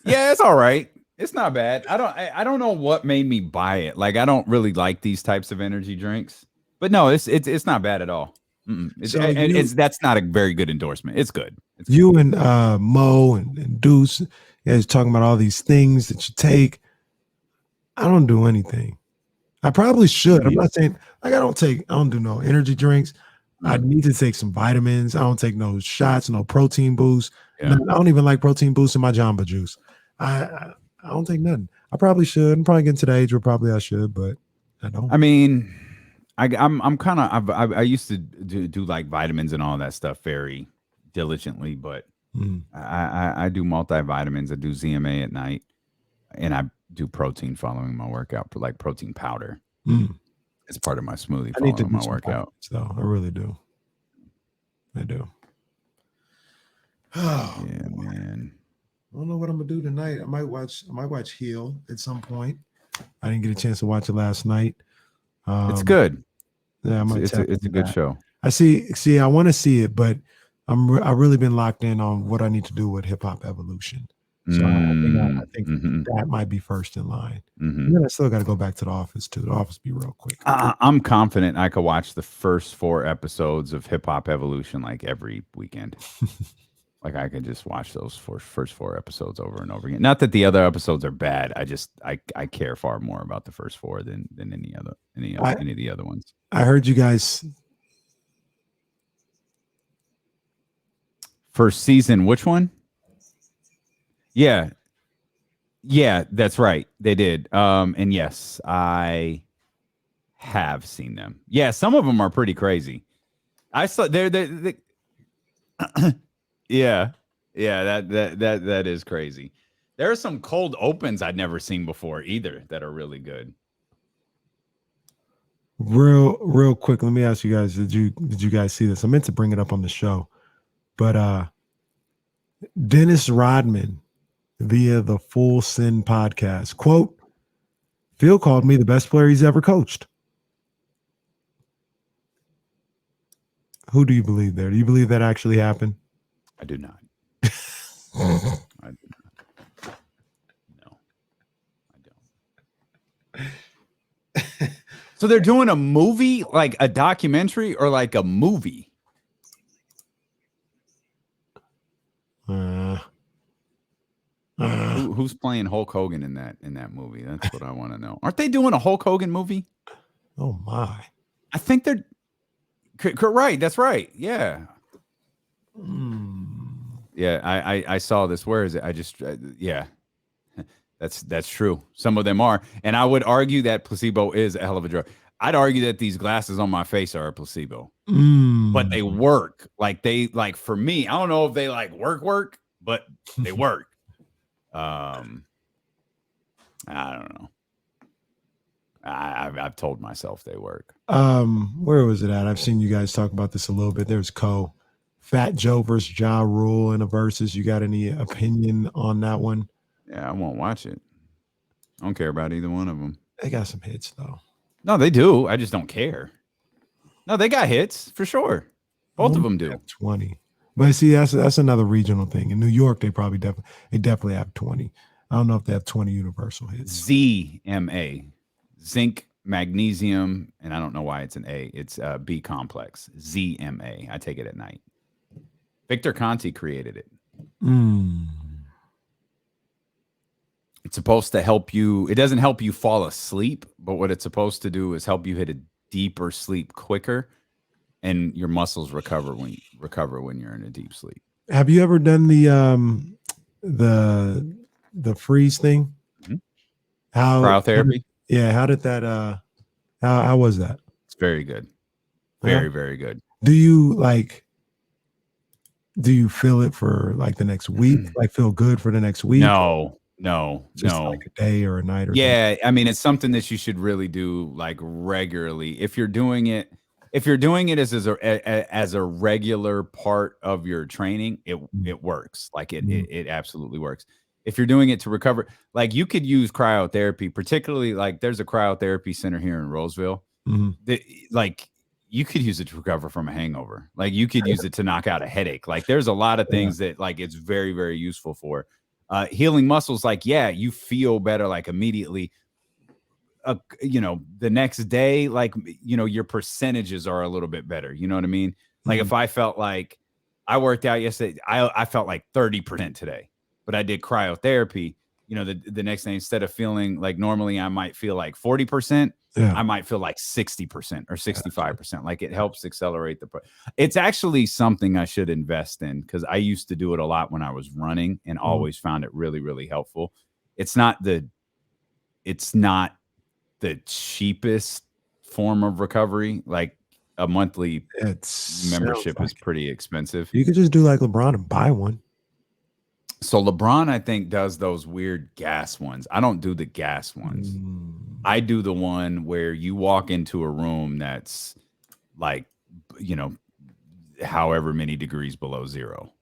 Yeah, it's all right. It's not bad. I don't know what made me buy it. Like I don't really like these types of energy drinks. But no, it's not bad at all. So It's that's not a very good endorsement. It's good. It's good. you and Mo and Deuce, you guys talking about all these things that you take. I don't do anything. I probably should. I'm not saying like I don't do no energy drinks. I need to take some vitamins. I don't take no shots, no protein boosts. Yeah. No, I don't even like protein boosts in my Jamba Juice. I don't take nothing. I probably should. I'm probably getting to the age where probably I should, but I don't. I mean, I'm kind of I used to do like vitamins and all that stuff very diligently, but I do multivitamins. I do ZMA at night, and I do protein following my workout, like protein powder. It's part of my smoothie I need to following do my some workout. So I really do. I do. Oh, Yeah, man. I don't know what I'm gonna do tonight. I might watch Heal at some point. I didn't get a chance to watch it last night. It's good. Yeah, I might It's a good show. I see. I want to see it, but I've really been locked in on what I need to do with Hip Hop Evolution. So I think that might be first in line. And then I still got to go back to The Office too. The Office be real quick. I'm confident I could watch the first 4 episodes of Hip Hop Evolution like every weekend. Like I could just watch those first 4 episodes over and over again. Not that the other episodes are bad. I care far more about the first 4 than any of the other ones. I heard you guys. First season, which one? Yeah, that's right. They did. And yes, I have seen them. Yeah, some of them are pretty crazy. I saw they yeah, that is crazy. There are some cold opens I'd never seen before either that are really good. Real quick, let me ask you guys: Did you guys see this? I meant to bring it up on the show, but Dennis Rodman via the Full Send podcast quote: "Phil called me the best player he's ever coached." Who do you believe there? Do you believe that actually happened? I do not. I do not. No, I don't. So they're doing a movie, like a documentary, or like a movie? Who's playing Hulk Hogan in that movie? That's what I want to know. Aren't they doing a Hulk Hogan movie? Oh my! I think they're right. That's right. Yeah. Yeah, I saw this. Where is it? I just yeah. That's true. Some of them are, and I would argue that placebo is a hell of a drug. I'd argue that these glasses on my face are a placebo, but they work. Like for me, I don't know if they like work, but they work. I don't know. I've told myself they work. Where was it at? I've seen you guys talk about this a little bit. There's Fat Joe versus Ja Rule in a versus. You got any opinion on that one? Yeah, I won't watch it. I don't care about either one of them. They got some hits though. No, they do. I just don't care. No, they got hits for sure. Both of them do. 20. But see, that's another regional thing. In New York, they definitely have 20. I don't know if they have 20 universal hits. ZMA, zinc, magnesium, and I don't know why it's an A. It's B complex. ZMA. I take it at night. Victor Conti created it. It's supposed to help you. It doesn't help you fall asleep, but what it's supposed to do is help you hit a deeper sleep quicker, and your muscles recover when you're in a deep sleep. Have you ever done the freeze thing? How cryotherapy? How did that? How was that? It's very good. Very good. Do you feel it for like the next week? Like feel good for the next week? No. Just like a day or a night or something. I mean, it's something that you should really do like regularly. If you're doing it as a regular part of your training, it works. Like it absolutely works. If you're doing it to recover, like you could use cryotherapy, particularly like there's a cryotherapy center here in Roseville. Like you could use it to recover from a hangover. Like you could use it to knock out a headache. Like there's a lot of things that like it's very, very useful for. Healing muscles, like, yeah, you feel better like immediately. The next day, like, your percentages are a little bit better. You know what I mean? Like, if I felt like I worked out yesterday, I felt like 30% today, but I did cryotherapy. The next day, instead of feeling like normally I might feel like 40%, I might feel like 60% or 65%. Like, it helps accelerate it's actually something I should invest in, because I used to do it a lot when I was running and always found it really, really helpful. It's not the cheapest form of recovery. Like, a monthly membership is pretty expensive. You could just do like LeBron and buy one. So LeBron, I think, does those weird gas ones. I don't do the gas ones. I do the one where you walk into a room that's like, however many degrees below zero.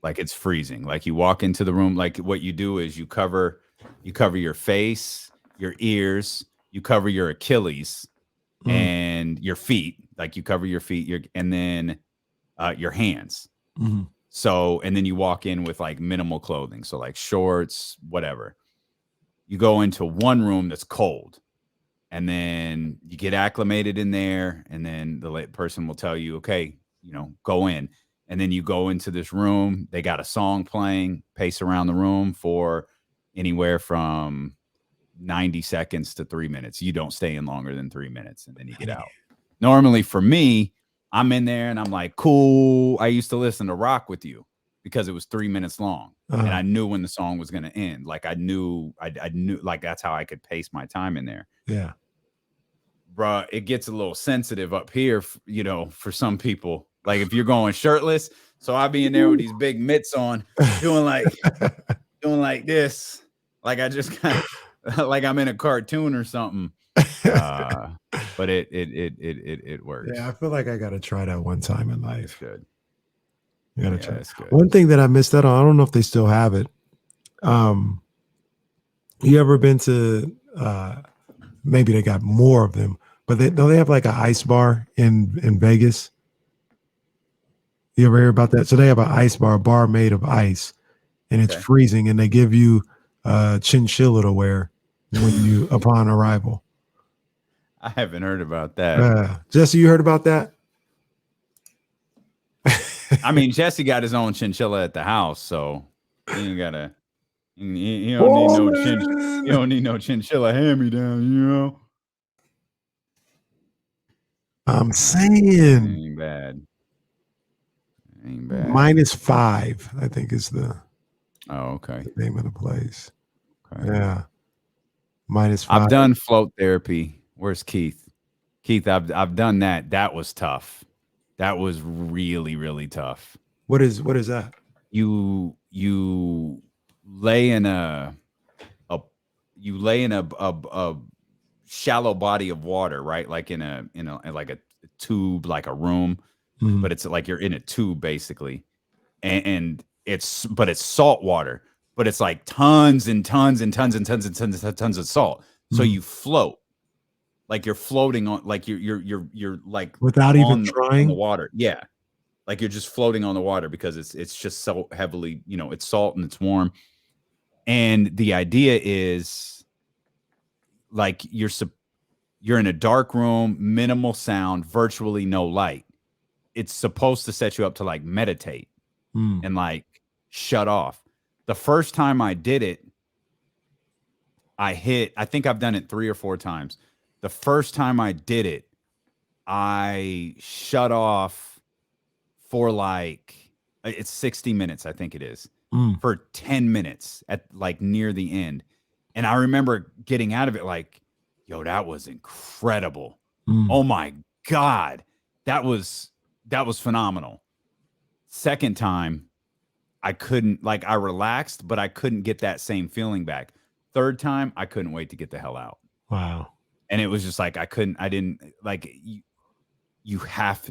Like, it's freezing. Like, you walk into the room, like, what you do is you cover your face, your ears, you cover your Achilles and your feet. Like, you cover your feet, and then your hands. So, and then you walk in with like minimal clothing. So, like, shorts, whatever. You go into one room that's cold, and then you get acclimated in there. And then the person will tell you, okay, go in. And then you go into this room. They got a song playing, pace around the room for anywhere from 90 seconds to 3 minutes. You don't stay in longer than 3 minutes, and then you get out. Normally for me, I'm in there and I'm like, cool. I used to listen to Rock With You because it was 3 minutes long, and I knew when the song was going to end. Like, I knew, like, that's how I could pace my time in there. Yeah. Bruh, it gets a little sensitive up here, for some people. Like, if you're going shirtless, so I'll be in there with these big mitts on, doing like this. Like, I just kind of like I'm in a cartoon or something. But it works. Yeah, I feel like I gotta try that one time in life. It's good. You gotta try. One thing that I missed out on, I don't know if they still have it. You ever been to maybe they got more of them, but they have like an ice bar in Vegas? You ever hear about that? So they have an ice bar, a bar made of ice, and it's freezing, and they give you a chinchilla to wear upon arrival. I haven't heard about that. Jesse, you heard about that? I mean, Jesse got his own chinchilla at the house, so he ain't gotta. He don't need no chinchilla hand-me-down, I'm saying, ain't bad. -5, I think, is the the name of the place. Okay. Yeah, -5. I've done float therapy. Where's Keith? Keith, I've done that. That was tough. That was really, really tough. What is that? You lay in a shallow body of water, right? Like in a like a tube, like a room, but it's like you're in a tube basically, and it's salt water, but it's like tons and tons and tons and tons and tons and tons of salt. So you float. Like, you're floating on, like you're like without even trying on the water. Yeah. Like, you're just floating on the water because it's just so heavily, it's salt and it's warm. And the idea is, like, you're in a dark room, minimal sound, virtually no light. It's supposed to set you up to like meditate and like shut off. The first time I did it, I think I've done it 3 or 4 times. The first time I did it, I shut off for like, it's 60 minutes, I think it is, for 10 minutes at like near the end. And I remember getting out of it like, yo, that was incredible. Oh my God. That was phenomenal. Second time, I couldn't, like, I relaxed, but I couldn't get that same feeling back. Third time, I couldn't wait to get the hell out. Wow. And it was just like,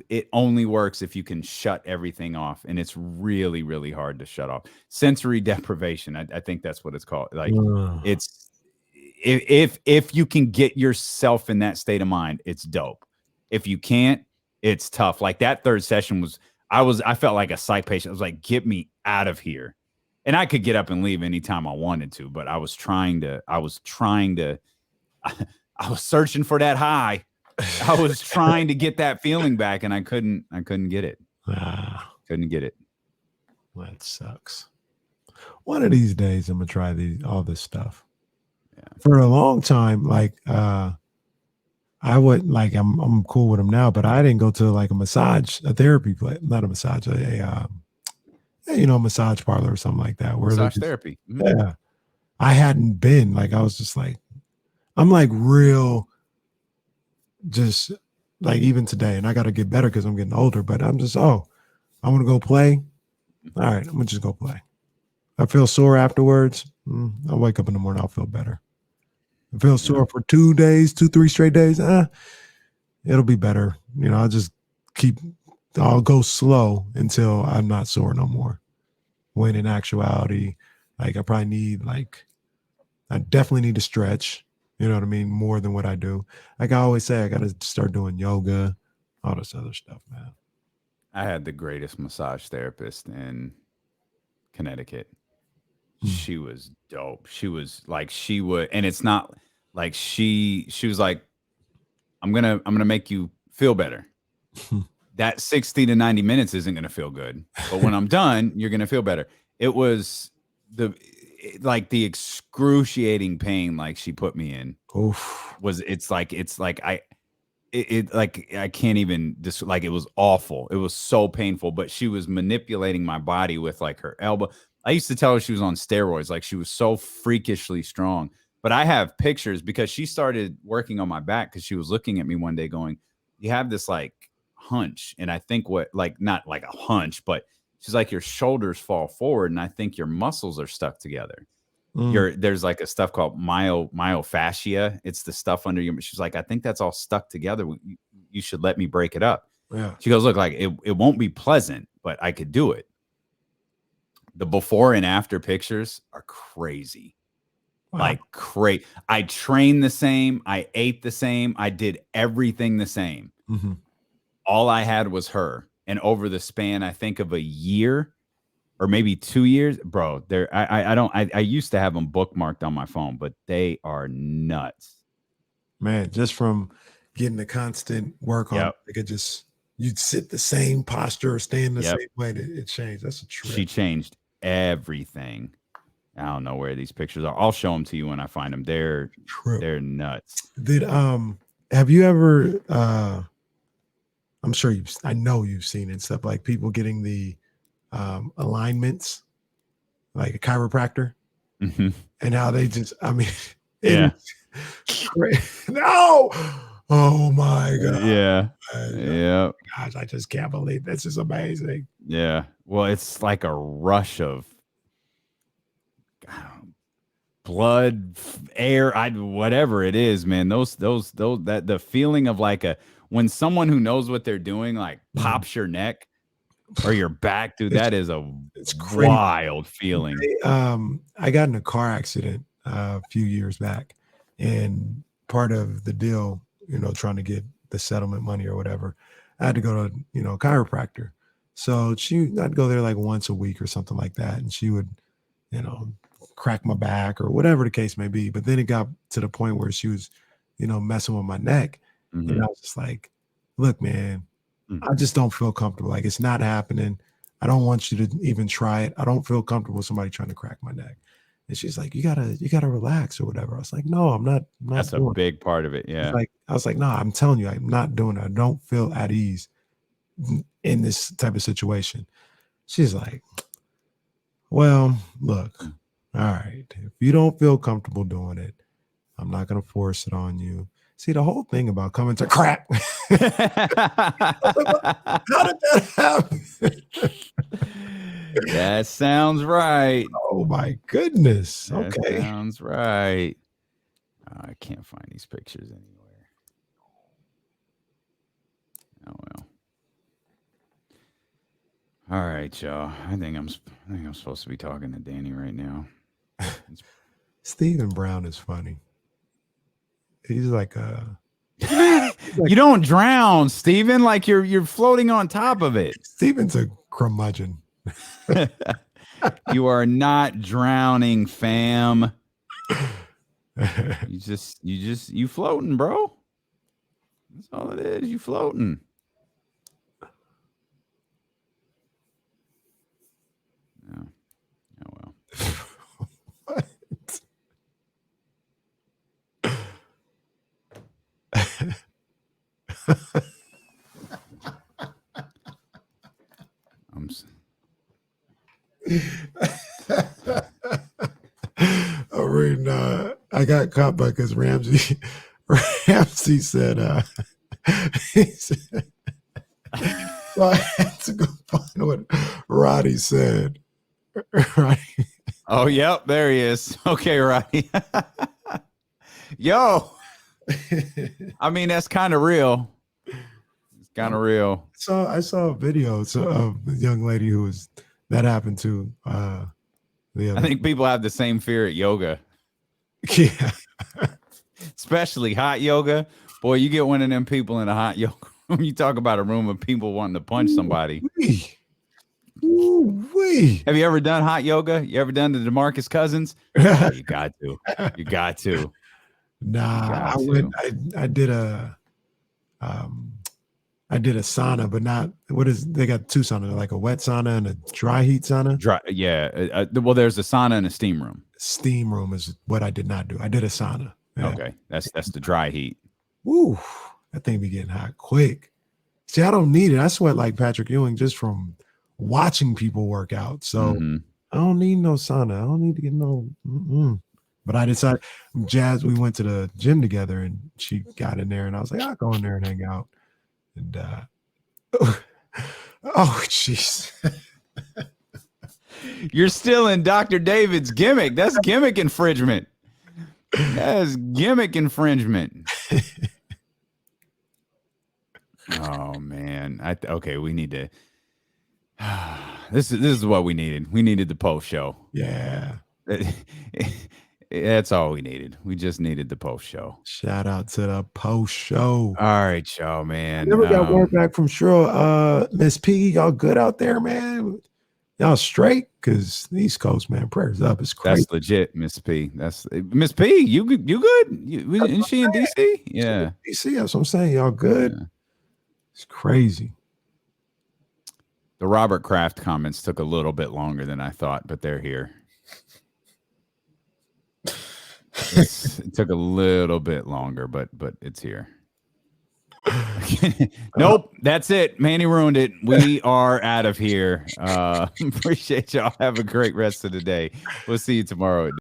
it only works if you can shut everything off. And it's really, really hard to shut off. Sensory deprivation. I think that's what it's called. Like, it's, if you can get yourself in that state of mind, it's dope. If you can't, it's tough. Like, that third session was, I felt like a psych patient. I was like, get me out of here. and I could get up and leave anytime I wanted to, but I was trying to, I was searching for that high. I was trying to get that feeling back, and I couldn't get it. Couldn't get it. That sucks. One of these days, I'm gonna try all this stuff. Yeah. For a long time, like I would like I'm cool with them now, but I didn't go to like a therapy place, not a massage, massage parlor or something like that. Where massage therapy. Mm-hmm. Yeah, I hadn't been. Like I was just like, I'm like real, just like even today, and I got to get better because I'm getting older. But I'm just I want to go play. All right, I'm gonna just go play. I feel sore afterwards. I'll wake up in the morning. I'll feel better. I feel sore for 3 straight days. It'll be better. I'll go slow until I'm not sore no more. When in actuality, like I definitely need to stretch. You know what I mean? More than what I do. Like I always say, I got to start doing yoga, all this other stuff, man. I had the greatest massage therapist in Connecticut. She was dope. She was like, and it's not like she was like, I'm gonna make you feel better. That 60 to 90 minutes isn't gonna feel good, but when I'm done, you're gonna feel better. It was the excruciating pain like she put me in. Oof. It's like I can't even like it was awful. It was so painful, but she was manipulating my body with like her elbow. I used to tell her she was on steroids. Like she was so freakishly strong. But I have pictures because she started working on my back because she was looking at me one day going, you have this like hunch. And I think not like a hunch, but she's like, your shoulders fall forward. And I think your muscles are stuck together. There's like a stuff called myofascia. It's the stuff under your, she's like, I think that's all stuck together. You should let me break it up. Yeah. She goes, look, like it won't be pleasant, but I could do it. The before and after pictures are crazy. Wow. Like crazy. I trained the same. I ate the same. I did everything the same. Mm-hmm. All I had was her. And over the span, I think of a year or maybe 2 years, bro, I used to have them bookmarked on my phone, but they are nuts. Man, just from getting the constant work on, you'd sit the same posture or stay in the same way. It changed. That's a trip. She changed everything. I don't know where these pictures are. I'll show them to you when I find them. They're nuts. Have you ever I'm sure I know you've seen it, stuff like people getting the alignments, like a chiropractor, and how they just, no, oh my god, yeah, gosh, I just can't believe this is amazing. Yeah, well, it's like a rush of blood, air, whatever it is, man. Those that the feeling of like when someone who knows what they're doing like pops your neck or your back, dude, that is it's wild feeling. I got in a car accident a few years back, and part of the deal, trying to get the settlement money or whatever, I had to go to, a chiropractor. So I'd go there like once a week or something like that, and she would, crack my back or whatever the case may be. But then it got to the point where she was, messing with my neck, and I was just like, look, man, I just don't feel comfortable. Like, it's not happening. I don't want you to even try it. I don't feel comfortable with somebody trying to crack my neck. And she's like, you gotta relax or whatever. I was like, no, I'm not. That's a big part of it. Yeah. I was like, no, I'm telling you, I'm not doing it. I don't feel at ease in this type of situation. She's like, well, look, all right, if you don't feel comfortable doing it, I'm not gonna force it on you. See, the whole thing about coming to crack. How did that happen? That sounds right. Oh my goodness. That okay. Sounds right. I can't find these pictures anywhere. Oh well. All right, y'all. I think I'm supposed to be talking to Danny right now. Stephen Brown is funny. He's like you don't drown, Steven. Like you're floating on top of it. Steven's a curmudgeon. You are not drowning, fam. You floating, bro. That's all it is. You floating. Oh, well. What? I'm reading. I got caught by because Ramsey said, he said, so I had to go find what Roddy said. Roddy. Oh, yep, there he is. Okay, Roddy. Yo. I mean, that's kind of real. It's kind of real. So I saw a video of a young lady who was that happened to. I think people have the same fear at yoga. Yeah. Especially hot yoga. Boy, you get one of them people in a hot yoga room. You talk about a room of people wanting to punch somebody. Ooh-wee. Have you ever done hot yoga? You ever done the DeMarcus Cousins? Oh, you got to. You got to. Nah, I did a sauna, but not they got two saunas, like a wet sauna and a dry heat sauna. Yeah. Well, there's a sauna and a steam room. Steam room is what I did not do. I did a sauna. Yeah. Okay. That's the dry heat. Woo, that thing be getting hot quick. See, I don't need it. I sweat like Patrick Ewing just from watching people work out. So I don't need no sauna. I don't need to get no. But I decided, Jazz, we went to the gym together and she got in there and I was like, I'll go in there and hang out. And oh, jeez. You're still in Dr. David's gimmick. That's gimmick infringement. That's gimmick infringement. Oh man. Okay, we need to. This is what we needed. We needed the post show. Yeah. That's all we needed. We just needed the post show. Shout out to the post show. All right, y'all, man. Never got word back from Cheryl. Miss P, y'all good out there, man? Y'all straight? Because the East Coast, man, prayers up. It's crazy. That's legit, Miss P. That's Miss P. You good? Isn't she in DC? Yeah, DC. That's what I'm saying. Y'all good? Yeah. It's crazy. The Robert Kraft comments took a little bit longer than I thought, but they're here. It took a little bit longer, but it's here. Nope, that's it. Manny ruined it. We are out of here. Appreciate y'all. Have a great rest of the day. We'll see you tomorrow.